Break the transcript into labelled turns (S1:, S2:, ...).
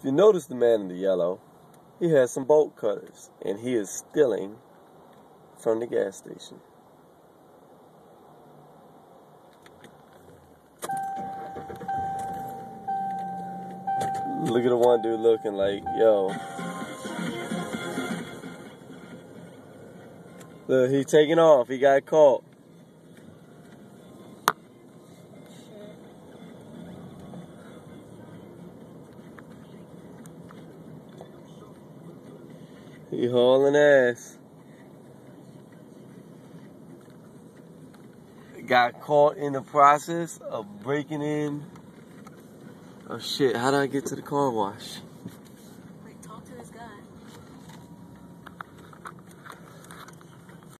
S1: If you notice the man in the yellow, he has some bolt cutters, and he is stealing from the gas station. Look at the one dude looking like, yo. Look, he taking off. He got caught. He hauling ass. Got caught in the process of breaking in. Oh shit, how do I get to the car wash?